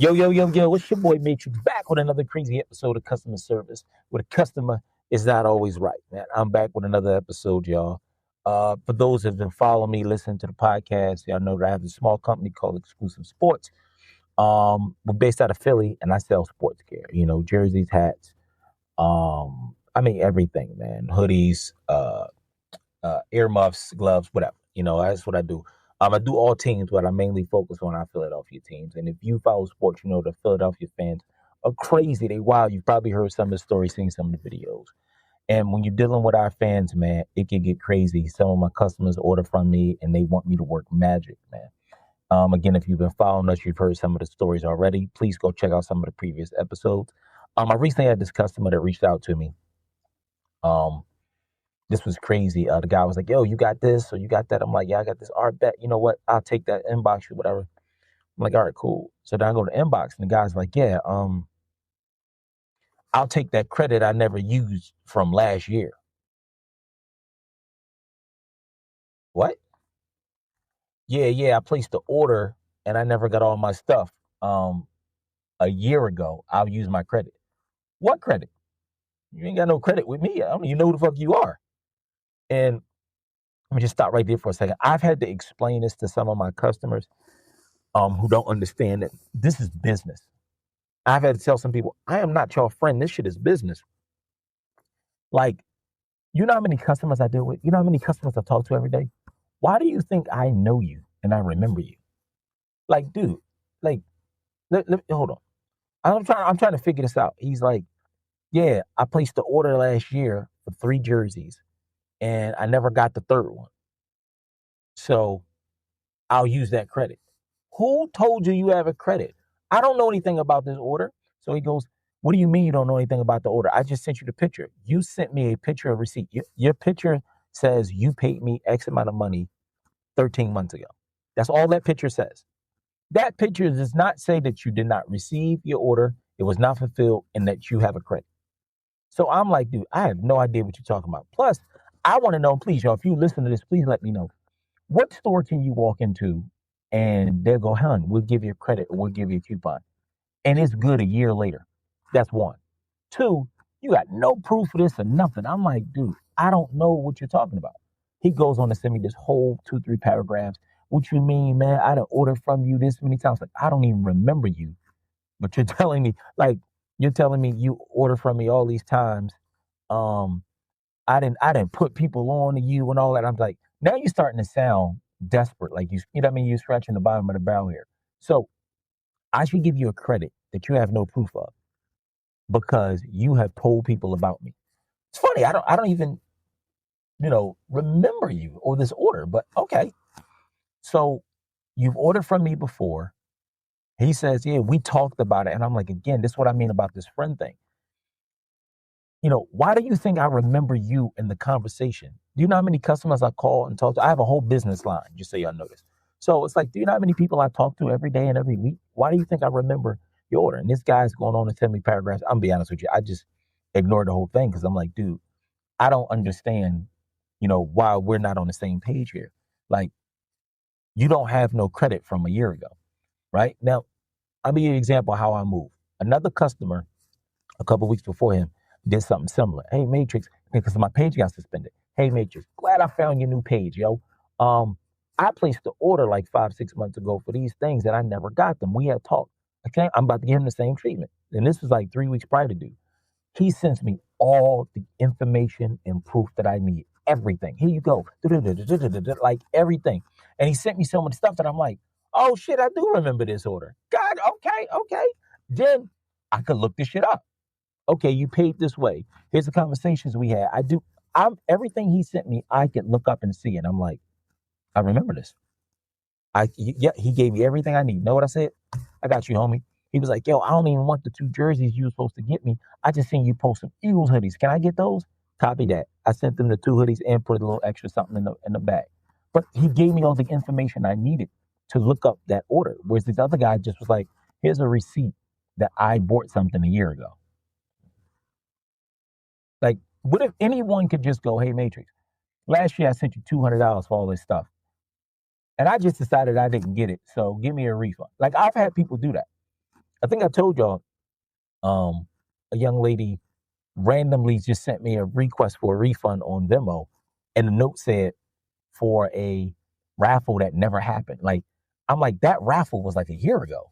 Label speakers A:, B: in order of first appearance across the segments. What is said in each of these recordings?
A: Yo, yo, yo, yo, it's your boy Matrix back with another crazy episode of customer service where the customer is not always right, man. I'm back with another episode, y'all. For those that have been following me, listening to the podcast, y'all know that I have a small company called Exclusive Sports. We're based out of Philly and I sell sports gear, jerseys, hats, I mean everything, man. Hoodies, earmuffs, gloves, whatever. That's what I do. I do all teams, but I mainly focus on our Philadelphia teams. And if you follow sports, you know the Philadelphia fans are crazy. They wild. You've probably heard some of the stories, seen some of the videos. And when you're dealing with our fans, man, it can get crazy. Some of my customers order from me and they want me to work magic, man. Again, if you've been following us, you've heard some of the stories already. Please go check out some of the previous episodes. I recently had this customer that reached out to me. Um, this was crazy. The guy was like, "Yo, you got this or you got that?" I'm like, "Yeah, I got this." All right, bet. You know what? I'll take that inbox or whatever. I'm like, "All right, cool." So then I go to inbox and the guy's like, "Yeah, I'll take that credit I never used from last year." What? Yeah, yeah. I placed the order and I never got all my stuff. Um, a year ago, I'll use my credit. What credit? You ain't got no credit with me. I don't even know who the fuck you are. And let me just stop right there for a second. I've had to explain this to some of my customers who don't understand that this is business. I've had to tell some people, I am not your friend. This shit is business. Like, you know how many customers I deal with? You know how many customers I talk to every day? Why do you think I know you and I remember you? Like, dude, like, hold on. I'm trying to figure this out. He's like, yeah, I placed the order last year for 3 jerseys and I never got the third one. So I'll use that credit. Who told you you have a credit? I don't know anything about this order. So he goes, what do you mean you don't know anything about the order? I just sent you the picture. You sent me a picture of receipt. Your picture says you paid me X amount of money 13 months ago. That's all that picture says. That picture does not say that you did not receive your order, it was not fulfilled, and that you have a credit. So I'm like, dude, I have no idea what you're talking about. Plus, I want to know, please, y'all, if you listen to this, please let me know. What store can you walk into and they'll go, hun, we'll give you a credit or we'll give you a coupon. And it's good a year later. That's one. Two, you got no proof of this or nothing. I'm like, dude, I don't know what you're talking about. He goes on to send me this whole 2, 3 paragraphs. What you mean, man? I done ordered from you this many times. Like, I don't even remember you. But you're telling me you order from me all these times. Um, I didn't put people on to you and all that. I'm like, now you're starting to sound desperate. Like you know what I mean? You're scratching the bottom of the barrel here. So I should give you a credit that you have no proof of because you have told people about me. It's funny. I don't even, remember you or this order, but okay. So you've ordered from me before. He says, yeah, we talked about it. And I'm like, again, this is what I mean about this friend thing. Why do you think I remember you in the conversation? Do you know how many customers I call and talk to? I have a whole business line, just so y'all notice. So it's like, do you know how many people I talk to every day and every week? Why do you think I remember your order? And this guy's going on to send me paragraphs. I'm gonna be honest with you. I just ignored the whole thing because I'm like, dude, I don't understand, why we're not on the same page here. Like, you don't have no credit from a year ago, right? Now, I'll give you an example of how I move. Another customer a couple weeks before him did something similar. Hey, Matrix, because my page got suspended. Hey, Matrix, glad I found your new page, yo. I placed the order like 5, 6 months ago for these things and I never got them. We had talked. Okay, I'm about to give him the same treatment. And this was like 3 weeks prior to due. He sends me all the information and proof that I need. Everything. Here you go. Like everything. And he sent me so much stuff that I'm like, oh shit, I do remember this order. God, okay. Then I could look this shit up. Okay, you paid this way. Here's the conversations we had. I'm everything he sent me, I could look up and see it. I'm like, I remember this. Yeah, he gave me everything I need. Know what I said? I got you, homie. He was like, yo, I don't even want the 2 jerseys you were supposed to get me. I just seen you post some Eagles hoodies. Can I get those? Copy that. I sent them the 2 hoodies and put a little extra something in the bag. But he gave me all the information I needed to look up that order. Whereas this other guy just was like, here's a receipt that I bought something a year ago. Like, what if anyone could just go, hey, Matrix, last year I sent you $200 for all this stuff. And I just decided I didn't get it. So give me a refund. Like, I've had people do that. I think I told y'all, a young lady randomly just sent me a request for a refund on Venmo, and the note said for a raffle that never happened. Like, I'm like, that raffle was like a year ago.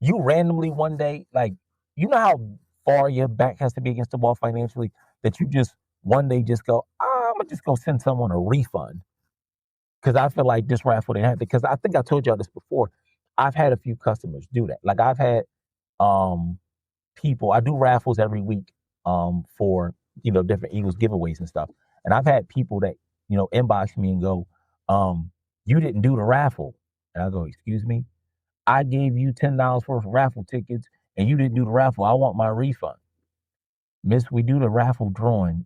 A: You randomly one day, like, you know how far your back has to be against the wall financially that you just one day just go, I'm gonna just go send someone a refund because I feel like this raffle didn't happen. Because I think I told y'all this before. I've had a few customers do that. Like I've had um people. I do raffles every week for different Eagles giveaways and stuff. And I've had people that inbox me and go, you didn't do the raffle, and I go, excuse me, I gave you $10 worth of raffle tickets and you didn't do the raffle. I want my refund. Miss, we do the raffle drawing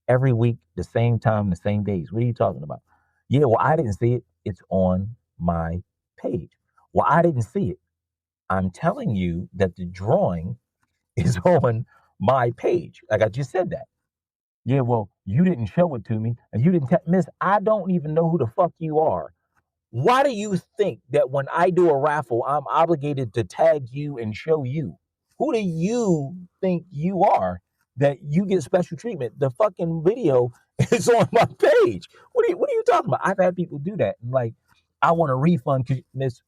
A: every week, the same time, the same days. What are you talking about? Yeah, well, I didn't see it. It's on my page. Well, I didn't see it. I'm telling you that the drawing is on my page. Like I just said that. Yeah, well, you didn't show it to me and you didn't Miss, I don't even know who the fuck you are. Why do you think that when I do a raffle, I'm obligated to tag you and show you? Who do you think you are that you get special treatment? The fucking video is on my page. What are you talking about? I've had people do that. Like, I want a refund because Miss,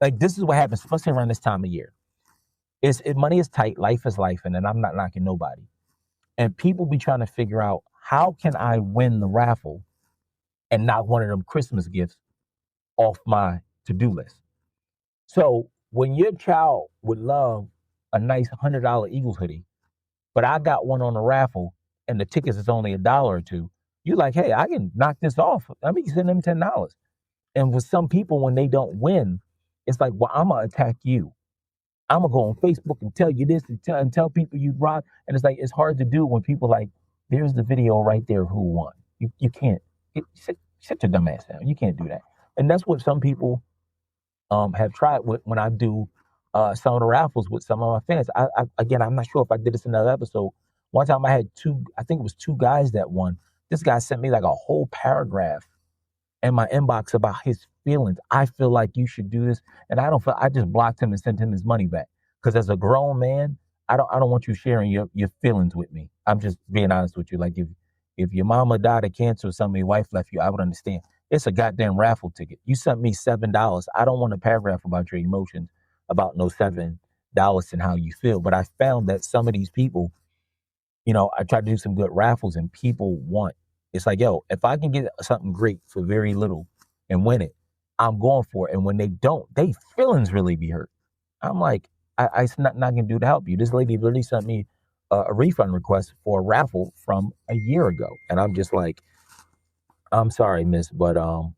A: like, this is what happens, especially around this time of year. Money is tight, life is life, and then I'm not knocking nobody. And people be trying to figure out how can I win the raffle and not one of them Christmas gifts off my to-do list. So when your child would love a nice $100 Eagles hoodie, but I got one on the raffle and the tickets is only $1 or two, you're like, hey, I can knock this off. Let me send them $10. And with some people, when they don't win, it's like, well, I'm gonna attack you. I'm gonna go on Facebook and tell you this and tell people you robbed. And it's like it's hard to do when people like, there's the video right there of who won. You can't sit your dumb ass down. You can't do that. And that's what some people have tried with when I do some of the raffles with some of my fans. Again, I'm not sure if I did this in another episode. One time I had I think it was two guys that won. This guy sent me like a whole paragraph in my inbox about his feelings. I feel like you should do this, and I just blocked him and sent him his money back. Because as a grown man, I don't want you sharing your feelings with me. I'm just being honest with you. Like if your mama died of cancer or something, your wife left you, I would understand. It's a goddamn raffle ticket. You sent me $7. I don't want a paragraph about your emotions, about no $7 and how you feel. But I found that some of these people, I try to do some good raffles and people want, it's like, yo, if I can get something great for very little and win it, I'm going for it. And when they don't, they feelings really be hurt. I'm like, it's not gonna do to help you. This lady literally sent me a refund request for a raffle from a year ago. And I'm just like, I'm sorry, miss, but I'm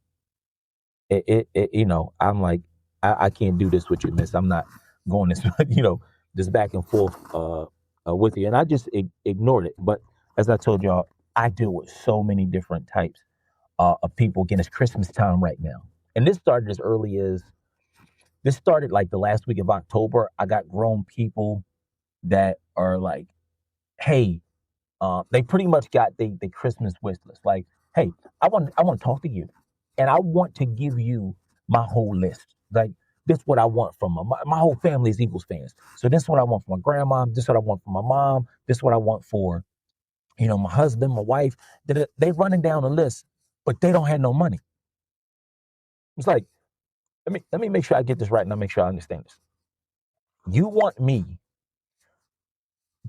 A: like, I can't do this with you, miss. I'm not going this, this back and forth with you. And I just ignored it. But as I told y'all, I deal with so many different types of people. Again, it's Christmas time right now. And this started like the last week of October. I got grown people that are like, hey, they pretty much got the Christmas wish list. Like, hey, I want to talk to you, and I want to give you my whole list. Like, this is what I want from my whole family is Eagles fans. So this is what I want from my grandma. This is what I want from my mom. This is what I want for, my husband, my wife. They running down a list, but they don't have no money. It's like, let me make sure I get this right, and I make sure I understand this. You want me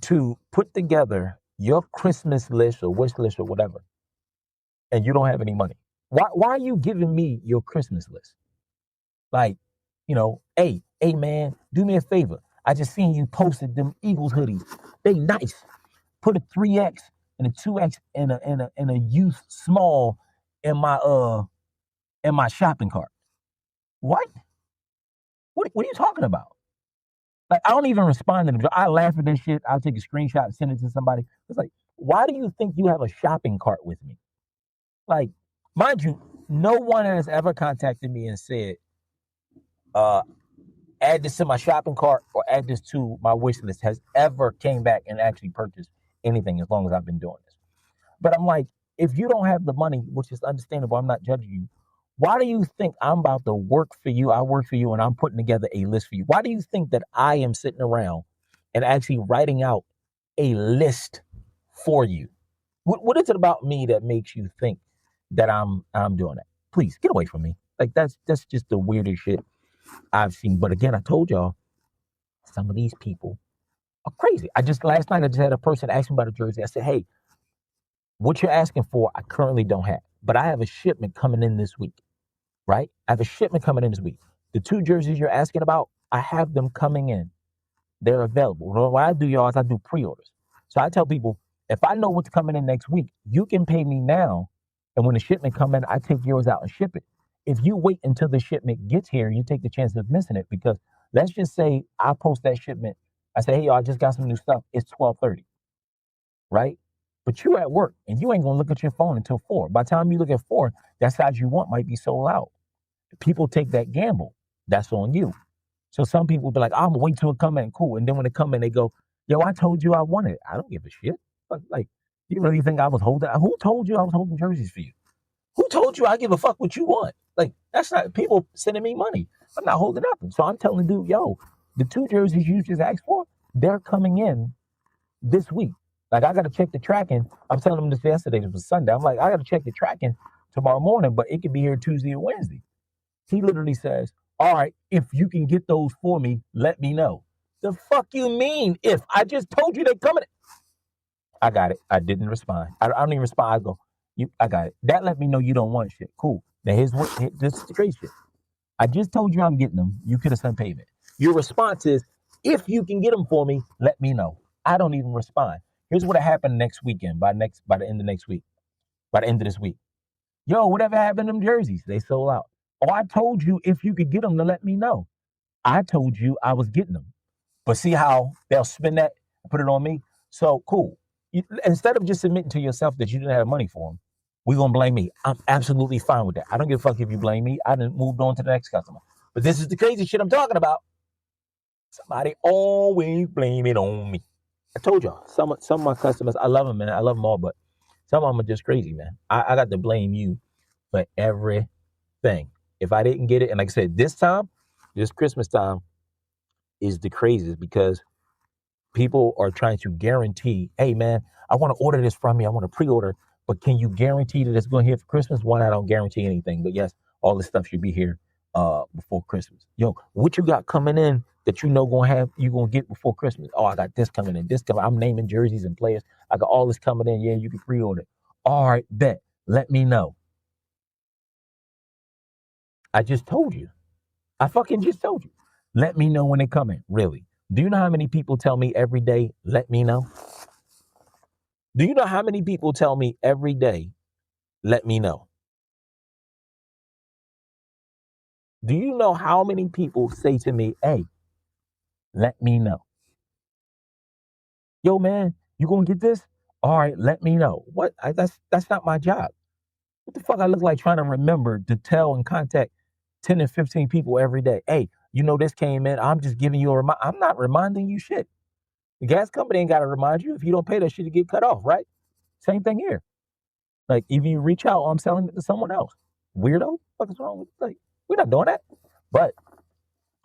A: to put together your Christmas list or wish list or whatever, and you don't have any money. Why are you giving me your Christmas list? Like, hey man, do me a favor. I just seen you posted them Eagles hoodies. They nice. Put a 3X and a 2X and a youth small in my shopping cart. What? What are you talking about? Like, I don't even respond to them. I laugh at this shit. I'll take a screenshot and send it to somebody. It's like, why do you think you have a shopping cart with me? Like, mind you, no one has ever contacted me and said, add this to my shopping cart or add this to my wish list has ever came back and actually purchased anything as long as I've been doing this. But I'm like, if you don't have the money, which is understandable, I'm not judging you. Why do you think I'm about to work for you? I work for you and I'm putting together a list for you. Why do you think that I am sitting around and actually writing out a list for you? What is it about me that makes you think that I'm doing that? Please get away from me. Like that's just the weirdest shit I've seen. But again, I told y'all some of these people are crazy. I just last night I just had a person ask me about a jersey. I said, hey, what you're asking for, I currently don't have, but I have a shipment coming in this week. Right? I have a shipment coming in this week. The 2 jerseys you're asking about, I have them coming in. They're available. What I do, y'all, is I do pre-orders. So I tell people, if I know what's coming in next week, you can pay me now. And when the shipment come in, I take yours out and ship it. If you wait until the shipment gets here, you take the chance of missing it because let's just say I post that shipment. I say, hey, y'all, I just got some new stuff. It's 12:30, right? But you're at work and you ain't going to look at your phone until 4. By the time you look at 4, that size you want might be sold out. People take that gamble. That's on you. So some people be like, I'm gonna wait till it come in, cool. And then when it come in, they go, yo, I told you I wanted it. I don't give a shit. But like, you really think I was holding? Who told you I was holding jerseys for you? Who told you I give a fuck what you want? Like, that's not people sending me money. I'm not holding nothing. So I'm telling dude, yo, the 2 jerseys you just asked for, they're coming in this week. Like, I gotta check the tracking. I was telling them this yesterday. It was Sunday. I'm like, I gotta check the tracking tomorrow morning, but it could be here Tuesday or Wednesday. He literally says, all right, if you can get those for me, let me know. The fuck you mean if? I just told you they're coming. I got it. I didn't respond. I don't even respond. I go, I got it. That let me know you don't want shit. Cool. Now this is the crazy shit. I just told you I'm getting them. You could have sent payment. Your response is, if you can get them for me, let me know. I don't even respond. Here's what happened next weekend, by the end of next week, by the end of this week. Yo, whatever happened to them jerseys? They sold out. Oh, I told you if you could get them to let me know. I told you I was getting them. But see how they'll spin that and put it on me? So cool. Instead of just admitting to yourself that you didn't have money for them, we're going to blame me. I'm absolutely fine with that. I don't give a fuck if you blame me. I done moved on to the next customer. But this is the crazy shit I'm talking about. Somebody always blame it on me. I told y'all, some of my customers, I love them, man. I love them all, but some of them are just crazy, man. I got to blame you for everything. If I didn't get it, and like I said, this Christmas time is the craziest because people are trying to guarantee, hey man, I want to order this from you. I want to pre-order, but can you guarantee that it's going to hit for Christmas? One, I don't guarantee anything, but yes, all this stuff should be here before Christmas. Yo, what you got coming in that you know you gonna get before Christmas? Oh, I got this coming in, this coming. I'm naming jerseys and players. I got all this coming in. Yeah, you can pre-order. All right, bet. Let me know. I just told you. I fucking just told you. Let me know when they're coming. Really. Do you know how many people tell me every day, let me know? Do you know how many people tell me every day, let me know? Do you know how many people say to me, hey, let me know? Yo, man, you gonna get this? All right, let me know. What? That's not my job. What the fuck I look like trying to remember to tell and contact 10 and 15 people every day? Hey, you know this came in. I'm just giving you a reminder. I'm not reminding you shit. The gas company ain't got to remind you. If you don't pay that shit, you get cut off, right? Same thing here. Like, if you reach out, I'm selling it to someone else. Weirdo? What is wrong with like? We're not doing that. But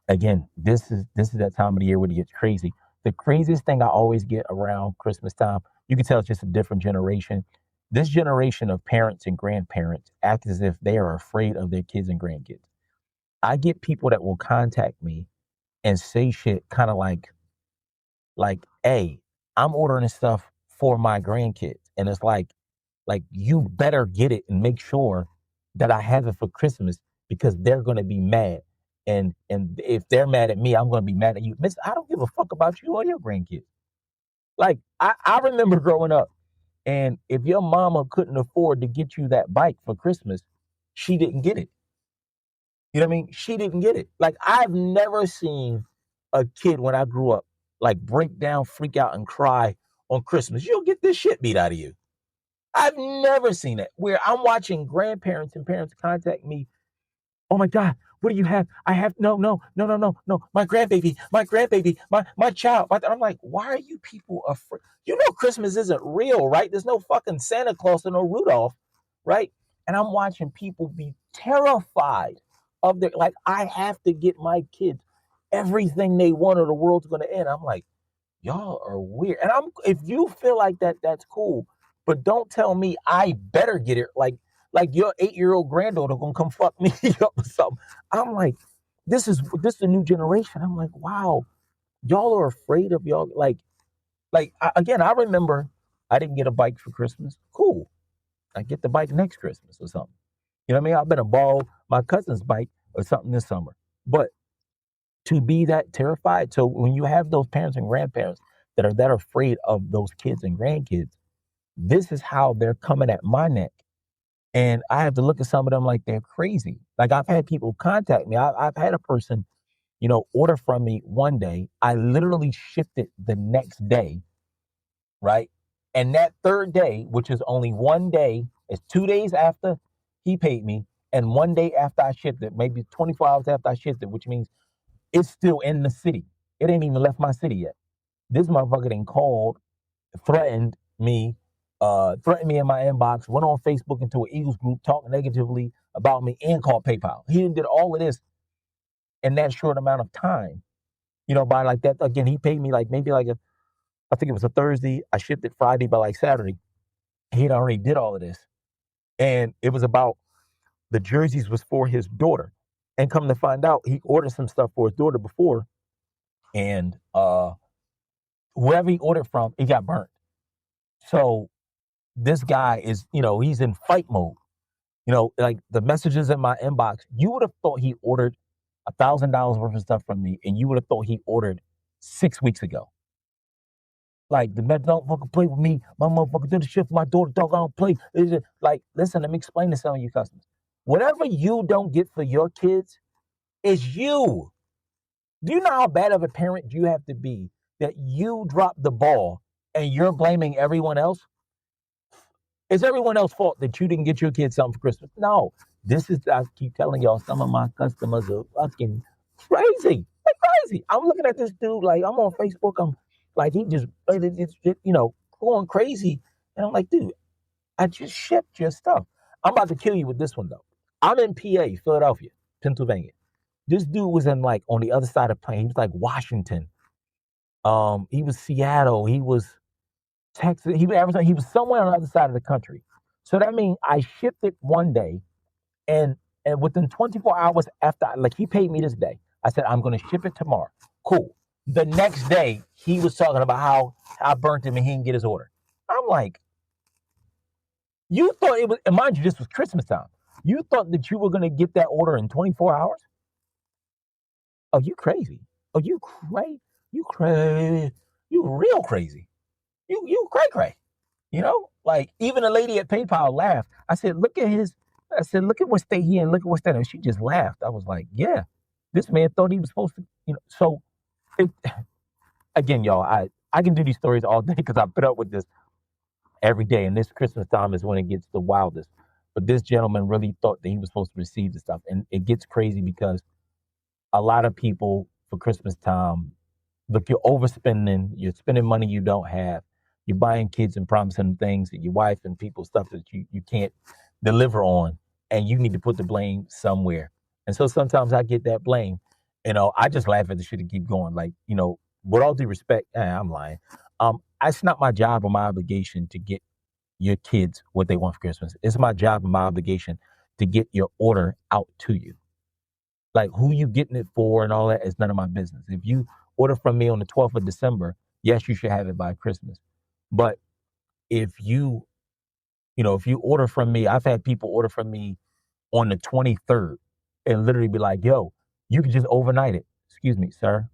A: again, this is that time of the year when it gets crazy. The craziest thing I always get around Christmas time, you can tell it's just a different generation. This generation of parents and grandparents act as if they are afraid of their kids and grandkids. I get people that will contact me and say shit kind of like, hey, I'm ordering this stuff for my grandkids. And it's like you better get it and make sure that I have it for Christmas because they're gonna be mad. And if they're mad at me, I'm gonna be mad at you. Miss, I don't give a fuck about you or your grandkids. Like I remember growing up, and if your mama couldn't afford to get you that bike for Christmas, she didn't get it. You know what I mean? She didn't get it. Like I've never seen a kid when I grew up like break down, freak out, and cry on Christmas. You'll get this shit beat out of you. I've never seen it where I'm watching grandparents and parents contact me. Oh my God, what do you have? I have no. My grandbaby, my child. I'm like, why are you people afraid? You know, Christmas isn't real, right? There's no fucking Santa Claus or no Rudolph, right? And I'm watching people be terrified of their, like, I have to get my kids everything they want or the world's gonna end. I'm like, y'all are weird. And if you feel like that, that's cool. But don't tell me I better get it. Like your 8-year-old granddaughter gonna come fuck me up or something. I'm like, this is a new generation. I'm like, wow, y'all are afraid of y'all. Again, I remember I didn't get a bike for Christmas. Cool. I get the bike next Christmas or something. You know what I mean? I better borrow my cousin's bike or something this summer. But to be that terrified, so when you have those parents and grandparents that are that afraid of those kids and grandkids, this is how they're coming at my neck. And I have to look at some of them like they're crazy. Like, I've had people contact me. I've had a person, order from me one day. I literally shipped it the next day, right? And that third day, which is only one day, is 2 days after he paid me, and one day after I shipped it, maybe 24 hours after I shipped it, which means it's still in the city. It ain't even left my city yet. This motherfucker then called, threatened me, threatened me in my inbox, went on Facebook into an Eagles group, talked negatively about me, and called PayPal. He did all of this in that short amount of time. By like that, again, he paid me like maybe like I think it was a Thursday. I shipped it Friday, by like Saturday, he had already did all of this. And it was about the jerseys was for his daughter. And come to find out, he ordered some stuff for his daughter before. And whoever he ordered from, it got burnt. So this guy is, he's in fight mode. Like the messages in my inbox, you would have thought he ordered $1,000 worth of stuff from me, and you would have thought he ordered 6 weeks ago. Like, the man don't fucking play with me. My motherfucker did the shit for my daughter. Dog, I don't play. Like, listen, let me explain to some of you customers. Whatever you don't get for your kids is you. Do you know how bad of a parent you have to be that you drop the ball and you're blaming everyone else? It's everyone else's fault that you didn't get your kids something for Christmas. No, I keep telling y'all, some of my customers are fucking crazy. They're crazy. I'm looking at this dude, like, I'm on Facebook. I'm like, he just, going crazy. And I'm like, dude, I just shipped your stuff. I'm about to kill you with this one, though. I'm in PA, Philadelphia, Pennsylvania. This dude was in, like, on the other side of the plane. He was like Washington. He was Seattle. He was Texas. He was somewhere on the other side of the country. So that means I shipped it one day, and within 24 hours after, like, he paid me this day, I said, I'm going to ship it tomorrow. Cool. The next day, he was talking about how I burnt him and he didn't get his order. I'm like, you thought it was, and mind you, this was Christmas time. You thought that you were going to get that order in 24 hours? Oh, you crazy. Oh, you crazy. You crazy. You real crazy. You cray. Like, even a lady at PayPal laughed. I said, look at what state he in, look at what state. And she just laughed. I was like, yeah, this man thought he was supposed to, so again, y'all, I can do these stories all day because I put up with this every day. And this Christmas time is when it gets the wildest. But this gentleman really thought that he was supposed to receive the stuff. And it gets crazy because a lot of people for Christmas time, look, you're overspending, you're spending money you don't have. You're buying kids and promising them things that your wife and people, stuff that you can't deliver on, and you need to put the blame somewhere. And so sometimes I get that blame. I just laugh at the shit and keep going. Like, with all due respect, I'm lying. It's not my job or my obligation to get your kids what they want for Christmas. It's my job and my obligation to get your order out to you. Like, who you getting it for and all that is none of my business. If you order from me on the 12th of December, yes, you should have it by Christmas. But if you order from me, I've had people order from me on the 23rd and literally be like, yo, you can just overnight it. Excuse me, sir.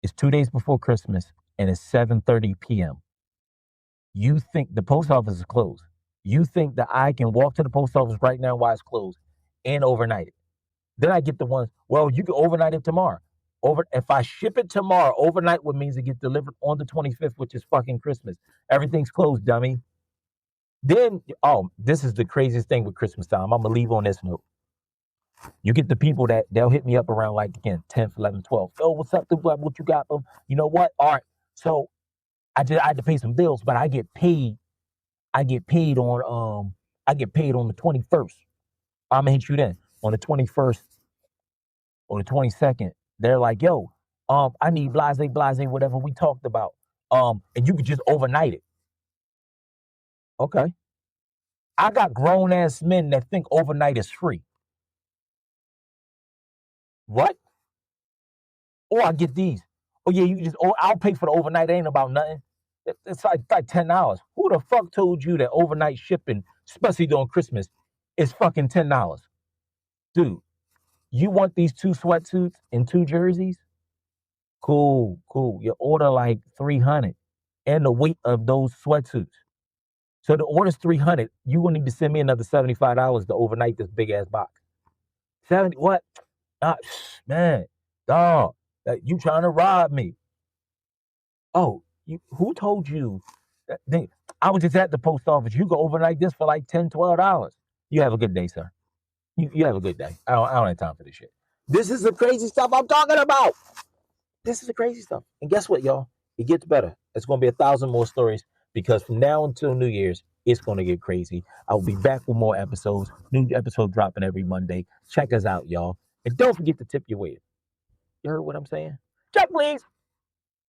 A: It's 2 days before Christmas and it's 7:30 p.m. You think the post office is closed. You think that I can walk to the post office right now while it's closed and overnight it. Then I get the ones, well, you can overnight it tomorrow. If I ship it tomorrow, overnight would means it gets delivered on the 25th, which is fucking Christmas. Everything's closed, dummy. Then, this is the craziest thing with Christmas time. I'm going to leave on this note. You get the people that they'll hit me up around, like, again, 10th, 11th, 12th. Oh, what's up? What you got? You know what? All right. So I had to pay some bills, but I get paid on the 21st. All I'm gonna hit you then on the 21st or the 22nd. They're like, yo, I need blase, whatever we talked about. And you could just overnight it. Okay. I got grown ass men that think overnight is free. What? Or I get these. Oh yeah, you just. Oh, I'll pay for the overnight. It ain't about nothing. It's like $10. Who the fuck told you that overnight shipping, especially during Christmas, is fucking $10, dude? You want these 2 sweatsuits and 2 jerseys? Cool, cool. You order like 300, and the weight of those sweatsuits. So the order's 300. You will need to send me another $75 to overnight this big ass box. 70 what? Ah, man, dog, you trying to rob me? Oh, who told you? I was just at the post office. You go overnight this for like $10, $12. You have a good day, sir. You have a good day. I don't have time for this shit. This is the crazy stuff I'm talking about. This is the crazy stuff. And guess what, y'all? It gets better. It's going to be 1,000 more stories because from now until New Year's, it's going to get crazy. I'll be back with more episodes. New episode dropping every Monday. Check us out, y'all. And don't forget to tip your waiter. You heard what I'm saying? Check, please.